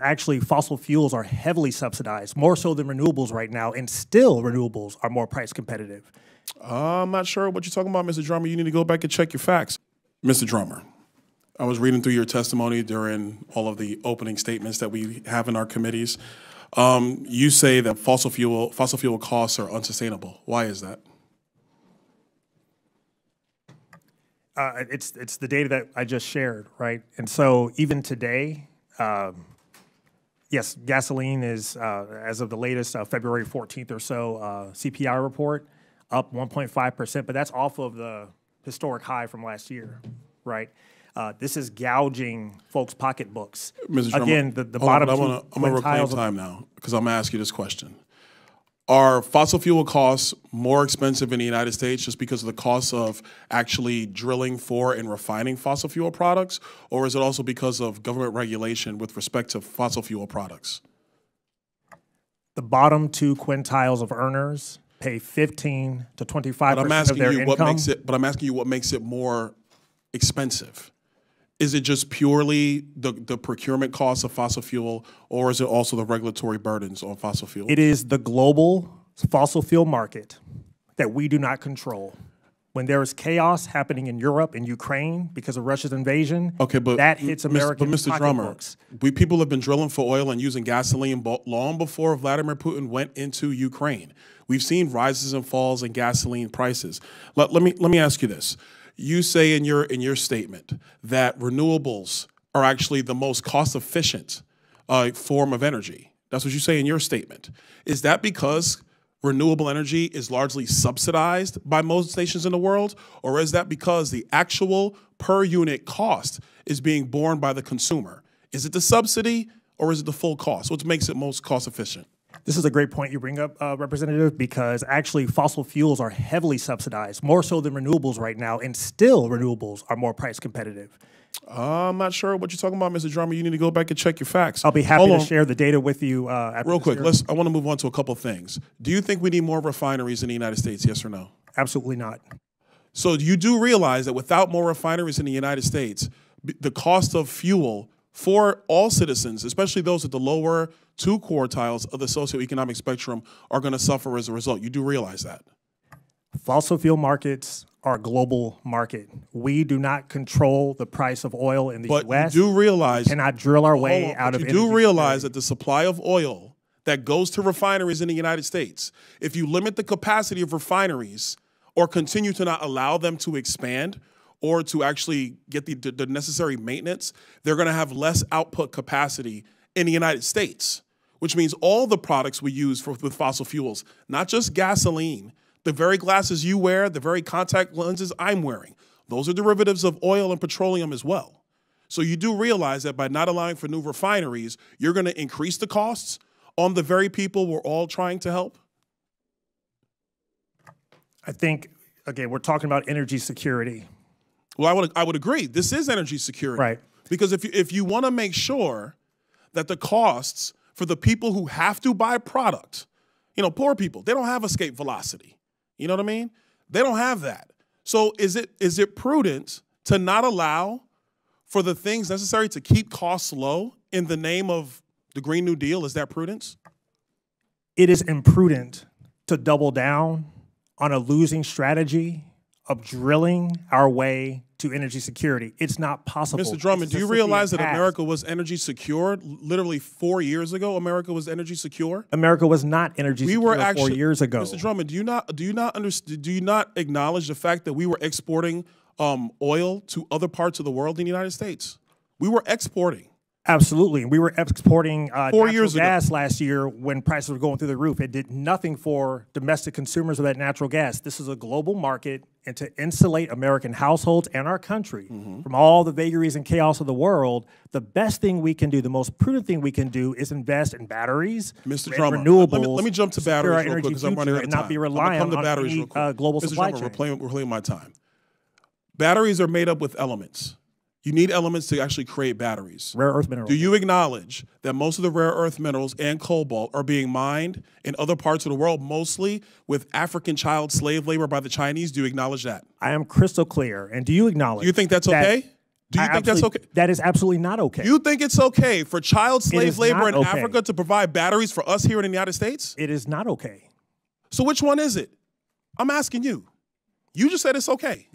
Actually, fossil fuels are heavily subsidized, more so than renewables right now, and still renewables are more price competitive. I'm not sure what you're talking about, Mr. Drummer. You need to go back and check your facts. Mr. Drummer, I was reading through your testimony during all of the opening statements that we have in our committees. You say that fossil fuel costs are unsustainable. Why is that? It's the data that I just shared, right? And so even today, yes, gasoline is, as of the latest February 14th or so CPI report, up 1.5%, but that's off of the historic high from last year, right? This is gouging folks' pocketbooks. Mr. Drummer, again, the bottom I'm going to reclaim time now because I'm going to ask you this question. Are fossil fuel costs more expensive in the United States just because of the cost of actually drilling for and refining fossil fuel products, or is it also because of government regulation with respect to fossil fuel products? The bottom two quintiles of earners pay 15 to 25% of their income. But I'm asking you what makes it more expensive. Is it just purely the procurement costs of fossil fuel, or is it also the regulatory burdens on fossil fuel? It is the global fossil fuel market that we do not control. When there is chaos happening in Europe and Ukraine because of Russia's invasion, that hits American pocketbooks. People have been drilling for oil and using gasoline long before Vladimir Putin went into Ukraine. We've seen rises and falls in gasoline prices. Let me ask you this. You say in your statement that renewables are actually the most cost-efficient form of energy. That's what you say in your statement. Is that because renewable energy is largely subsidized by most nations in the world, or is that because the actual per unit cost is being borne by the consumer? Is it the subsidy, or is it the full cost? What makes it most cost-efficient? This is a great point you bring up, Representative, because actually fossil fuels are heavily subsidized, more so than renewables right now, and still renewables are more price competitive. I'm not sure what you're talking about, Mr. Drummer. You need to go back and check your facts. I'll be happy to share the data with you after Real quick, I want to move on to a couple of things. Do you think we need more refineries in the United States, yes or no? Absolutely not. So you do realize that without more refineries in the United States, the cost of fuel for all citizens, especially those at the lower two quartiles of the socioeconomic spectrum, are going to suffer as a result. You do realize that. Fossil fuel markets are a global market. We do not control the price of oil in the U.S. But you do realize, cannot drill our way out of energy. You do realize that the supply of oil that goes to refineries in the United States, if you limit the capacity of refineries or continue to not allow them to expand, or to actually get the necessary maintenance, they're going to have less output capacity in the United States, which means all the products we use with fossil fuels, not just gasoline, the very glasses you wear, the very contact lenses I'm wearing, those are derivatives of oil and petroleum as well. So you do realize that by not allowing for new refineries, you're going to increase the costs on the very people we're all trying to help? I think, again, we're talking about energy security. Well, I would agree. This is energy security. Right. Because if you want to make sure that the costs for the people who have to buy product, poor people, they don't have escape velocity. You know what I mean? They don't have that. So is it prudent to not allow for the things necessary to keep costs low in the name of the Green New Deal? Is that prudence? It is imprudent to double down on a losing strategy of drilling our way to energy security. It's not possible. Mr. Drummond, do you realize that America was energy secure? Literally 4 years ago, America was energy secure. America was not energy secure 4 years ago. Mr. Drummond, do you not acknowledge the fact that we were exporting oil to other parts of the world in the United States? We were exporting. Absolutely. We were exporting natural gas last year when prices were going through the roof. It did nothing for domestic consumers of that natural gas. This is a global market, and to insulate American households and our country from all the vagaries and chaos of the world, the best thing we can do, the most prudent thing we can do, is invest in batteries, renewables. Let me jump to batteries real quick because I'm running out of time. And not be reliant on any global supply chain. We're playing my time. Batteries are made up with elements. You need elements to actually create batteries. Rare earth minerals. Do you acknowledge that most of the rare earth minerals and cobalt are being mined in other parts of the world, mostly with African child slave labor by the Chinese? Do you acknowledge that? I am crystal clear. And do you acknowledge? Do you think that's okay? Do you think that's okay? That is absolutely not okay. You think it's okay for child slave labor in okay. Africa to provide batteries for us here in the United States? It is not okay. So which one is it? I'm asking you. You just said it's okay.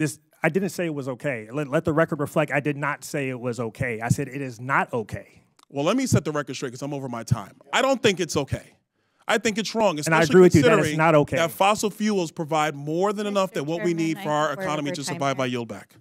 I didn't say it was okay. Let the record reflect. I did not say it was okay. I said it is not okay. Well, let me set the record straight because I'm over my time. I don't think it's okay. I think it's wrong, especially and I agree with you that it's not okay. That fossil fuels provide more than enough than what we need for our economy to survive. I yield back.